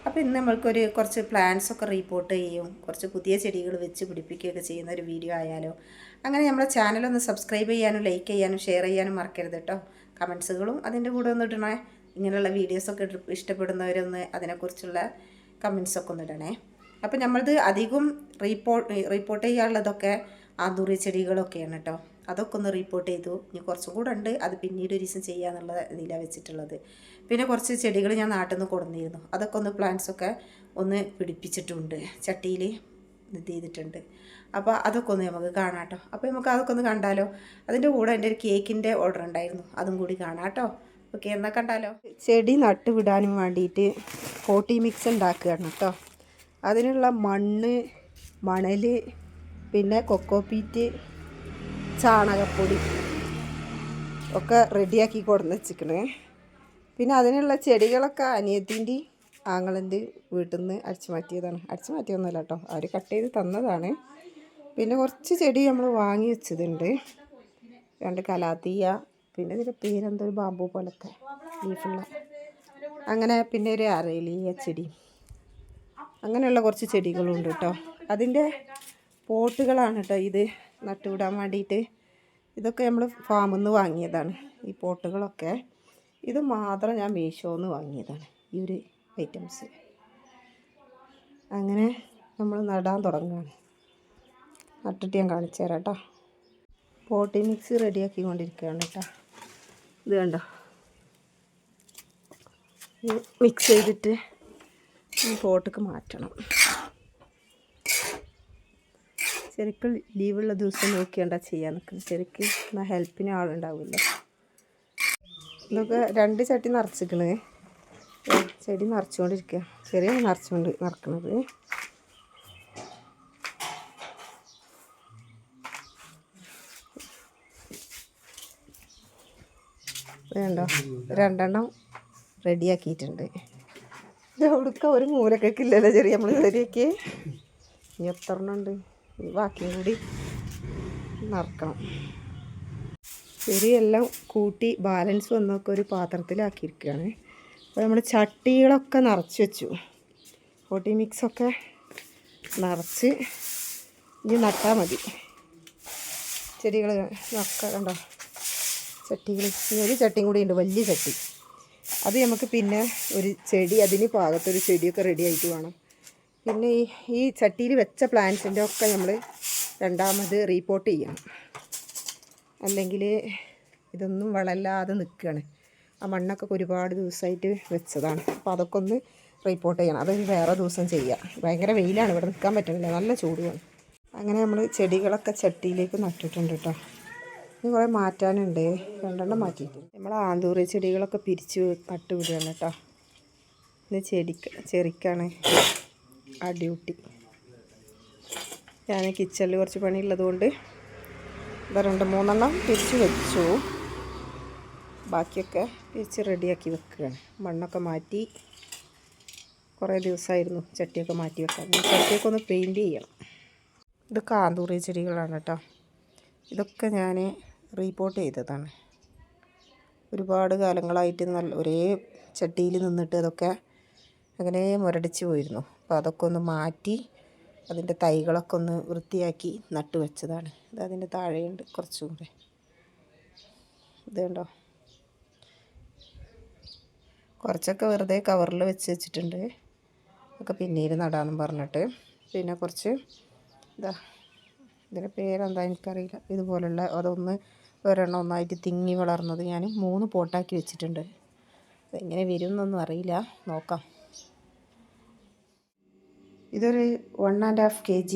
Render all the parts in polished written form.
അപ്പോൾ ഇന്ന് നമ്മൾക്കൊരു കുറച്ച് പ്ലാന്റ്സൊക്കെ റീപോർട്ട് ചെയ്യും, കുറച്ച് പുതിയ ചെടികൾ വെച്ച് പിടിപ്പിക്കുകയൊക്കെ ചെയ്യുന്ന ഒരു വീഡിയോ ആയാലോ. അങ്ങനെ നമ്മുടെ ചാനലൊന്ന് സബ്സ്ക്രൈബ് ചെയ്യാനും ലൈക്ക് ചെയ്യാനും ഷെയർ ചെയ്യാനും മറക്കരുത് കേട്ടോ. കമൻസുകളും അതിൻ്റെ കൂടെ ഒന്ന് ഇടണേ. ഇങ്ങനെയുള്ള വീഡിയോസൊക്കെ ഇഷ്ടപ്പെടുന്നവരൊന്ന് അതിനെക്കുറിച്ചുള്ള കമൻസൊക്കെ ഒന്ന് ഇടണേ. അപ്പോൾ നമ്മളത് അധികം റീപോർട്ട് ചെയ്യാനുള്ളതൊക്കെ ആന്തൂറിയ ചെടികളൊക്കെയാണ് കേട്ടോ. അതൊക്കെ ഒന്ന് റീപോർട്ട് ചെയ്തു. ഇനി കുറച്ചും കൂടെ ഉണ്ട്, അത് പിന്നീട് ഒരു ദിവസം ചെയ്യാന്നുള്ള ഇതിലാണ് വെച്ചിട്ടുള്ളത്. പിന്നെ കുറച്ച് ചെടികൾ ഞാൻ നാട്ടിൽ നിന്ന് കൊടുന്നിരുന്നു, അതൊക്കെ ഒന്ന് പ്ലാന്റ്സൊക്കെ ഒന്ന് പിടിപ്പിച്ചിട്ടുണ്ട്, ചട്ടിയിൽ ഇത് ചെയ്തിട്ടുണ്ട്. അപ്പോൾ അതൊക്കെ ഒന്ന് നമുക്ക് കാണാം കേട്ടോ. അപ്പോൾ നമുക്ക് അതൊക്കെ ഒന്ന് കണ്ടാലോ. അതിൻ്റെ കൂടെ എൻ്റെ ഒരു കേക്കിൻ്റെ ഓർഡർ ഉണ്ടായിരുന്നു, അതും കൂടി കാണാം കേട്ടോ. ഓക്കെ, എന്നാൽ കണ്ടാലോ. ചെടി നട്ട് വിടാനും വേണ്ടിയിട്ട് പോട്ടി മിക്സ് ഉണ്ടാക്കുകയാണ് കേട്ടോ. അതിനുള്ള മണ്ണ്, മണൽ, പിന്നെ കൊക്കോപീറ്റ്, ചാണകപ്പൊടി ഒക്കെ റെഡിയാക്കി കൊടുന്ന് വെച്ചിക്കണേ. പിന്നെ അതിനുള്ള ചെടികളൊക്കെ അനിയത്തിൻ്റെ ആങ്ങളിൻ്റെ വീട്ടിൽ നിന്ന് അടിച്ചു മാറ്റിയൊന്നുമല്ല കേട്ടോ, അവർ കട്ട് ചെയ്ത് തന്നതാണ്. പിന്നെ കുറച്ച് ചെടി നമ്മൾ വാങ്ങി വെച്ചതുണ്ട്, 2 കലാത്തിയ, പിന്നെ ഇതിൻ്റെ പേരെന്തോ ഒരു ബാമ്പു പോലത്തെ ലീഫുള്ള, അങ്ങനെ പിന്നെ ഒരു അരയിലിയ ചെടി, അങ്ങനെയുള്ള കുറച്ച് ചെടികളുണ്ട് കേട്ടോ. അതിൻ്റെ പോട്ടുകളാണ് കേട്ടോ ഇത് നട്ടുവിടാൻ വേണ്ടിയിട്ട്. ഇതൊക്കെ നമ്മൾ ഫാമിൽ നിന്ന് വാങ്ങിയതാണ് ഈ പോട്ടുകളൊക്കെ. ഇത് മാത്രം ഞാൻ മീഷോന്ന് വാങ്ങിയതാണ്, ഈ ഒരു ഐറ്റംസ്. അങ്ങനെ നമ്മൾ നടാൻ തുടങ്ങുകയാണ്. നട്ടിട്ട് ഞാൻ കാണിച്ചു തരാം കേട്ടോ. പോട്ടി മിക്സ് റെഡിയാക്കിക്കൊണ്ടിരിക്കുകയാണ് കേട്ടോ. ഇത് കണ്ടോ, മിക്സ് ചെയ്തിട്ട് ഈ പോട്ടൊക്കെ മാറ്റണം. ശരിക്കും ലീവുള്ള ദിവസം നോക്കിയാണ്ടാ ചെയ്യാൻ നിൽക്കുന്നത്. ശരിക്കും എന്നാൽ ഹെൽപ്പിന് ആളുണ്ടാവില്ല. ഇതൊക്കെ 2 ചട്ടി നിറച്ചിക്കണേ, ചെടി നിറച്ചുകൊണ്ടിരിക്കുക. ചെറിയ നിറക്കണത്. വേണ്ടോ, 2 എണ്ണം റെഡിയാക്കിയിട്ടുണ്ട്. ഇത് കൊടുക്കുക ഒരു മൂലക്കൊക്കില്ലല്ലോ ചെറിയ നമ്മൾ ശരിയാക്കി. ഇനി എത്ര എണ്ണം ഉണ്ട്, ബാക്കിയും കൂടി നിറക്കണം. ചെടിയെല്ലാം കൂട്ടി ബാലൻസ് വന്നൊക്കെ ഒരു പാത്രത്തിലാക്കിയിരിക്കുകയാണ്. അപ്പോൾ നമ്മൾ ചട്ടികളൊക്കെ നിറച്ച് വെച്ചു, പോട്ടി മിക്സൊക്കെ നിറച്ച് ഇനി നട്ടാൽ മതി. ചെടികൾ ഒക്കെ കണ്ടോ, ചട്ടികൾ. ഒരു ചട്ടിയും കൂടി ഉണ്ട്, വലിയ ചട്ടി. അത് നമുക്ക് പിന്നെ ഒരു ചെടി, അതിന് പാകത്തൊരു ചെടിയൊക്കെ റെഡി ആയിട്ട് വേണം. പിന്നെ ഈ ചട്ടിയിൽ വെച്ച പ്ലാന്റ്സിൻ്റെ ഒക്കെ നമ്മൾ രണ്ടാമത് റീപോർട്ട് ചെയ്യണം, അല്ലെങ്കിൽ ഇതൊന്നും വളമില്ലാതെ നിൽക്കുകയാണ്. ആ മണ്ണൊക്കെ ഒരുപാട് ദിവസമായിട്ട് വെച്ചതാണ്. അപ്പോൾ അതൊക്കെ ഒന്ന് റീപോർട്ട് ചെയ്യണം. അത് വേറെ ദിവസം ചെയ്യാം. ഭയങ്കര വെയിലാണ്, ഇവിടെ നിൽക്കാൻ പറ്റുന്നില്ല, നല്ല ചൂടുമാണ്. അങ്ങനെ നമ്മൾ ചെടികളൊക്കെ ചട്ടിയിലേക്ക് നട്ടിട്ടുണ്ട് കേട്ടോ. ഇനി കുറേ മാറ്റാനുണ്ട്, 2 എണ്ണം മാറ്റിയിട്ട് നമ്മൾ ആന്തൂറിയ ചെടികളൊക്കെ പിരിച്ച് നട്ട് വിടുകയാണ് കേട്ടോ. ഇത് ചെറിക്കാണ് ആ ഡ്യൂട്ടി. ഞാൻ കിച്ചണിൽ കുറച്ച് പണിയുള്ളത് കൊണ്ട് ഇത് 2-3 എണ്ണം പിരിച്ച് വെച്ചു. ബാക്കിയൊക്കെ പിരിച്ച് റെഡിയാക്കി വെക്കുകയാണ്. മണ്ണൊക്കെ മാറ്റി, കുറേ ദിവസമായിരുന്നു ചട്ടിയൊക്കെ മാറ്റി വെക്കാൻ. ചട്ടിയൊക്കെ ഒന്ന് പെയിൻറ്റ് ചെയ്യണം. ഇതൊക്കെ ആന്തൂറിയ ചെടികളാണ് കേട്ടോ. ഇതൊക്കെ ഞാൻ റീപോർട്ട് ചെയ്തതാണ്. ഒരുപാട് കാലങ്ങളായിട്ട് ഒരേ ചട്ടിയിൽ നിന്നിട്ട് അതൊക്കെ അങ്ങനെ മുരടിച്ച് പോയിരുന്നു. അപ്പോൾ അതൊക്കെ ഒന്ന് മാറ്റി അതിൻ്റെ തൈകളൊക്കെ ഒന്ന് വൃത്തിയാക്കി നട്ട് വെച്ചതാണ്. ഇത് അതിൻ്റെ താഴെയുണ്ട് കുറച്ചും കൂടെ. ഇത് കണ്ടോ, കുറച്ചൊക്കെ വെറുതെ കവറിൽ വെച്ചിട്ടുണ്ട്. ഒക്കെ പിന്നീട് നടാമെന്നും പറഞ്ഞിട്ട്. പിന്നെ കുറച്ച് ഇതിൻ്റെ പേരെന്താ എനിക്കറിയില്ല, ഇതുപോലുള്ള അതൊന്ന് ഒരെണ്ണം ഒന്നായിട്ട് തിങ്ങി വളർന്നത് ഞാൻ 3 പോട്ടാക്കി വെച്ചിട്ടുണ്ട്. അതെങ്ങനെ വരും എന്നൊന്നും അറിയില്ല, നോക്കാം. ഇതൊരു 1.5 kg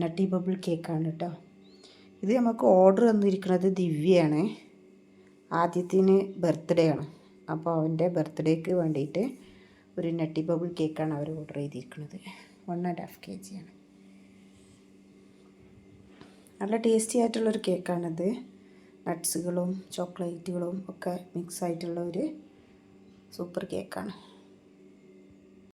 നട്ടി ബബിൾ കേക്കാണ് കേട്ടോ. ഇത് നമുക്ക് ഓർഡർ തന്നിരിക്കുന്നത് ദിവ്യയാണ്. ആദ്യത്തിന് ബർത്ത്ഡേ ആണ്. അപ്പോൾ അവൻ്റെ ബർത്ത്ഡേക്ക് വേണ്ടിയിട്ട് ഒരു നട്ടി ബബിൾ കേക്കാണ് അവർ ഓർഡർ ചെയ്തിരിക്കുന്നത്. 1.5 kg ആണ്. നല്ല ടേസ്റ്റി ആയിട്ടുള്ളൊരു കേക്കാണിത്. നട്ട്സുകളും ചോക്ലേറ്റുകളും ഒക്കെ മിക്സ് ആയിട്ടുള്ള ഒരു സൂപ്പർ കേക്കാണ്.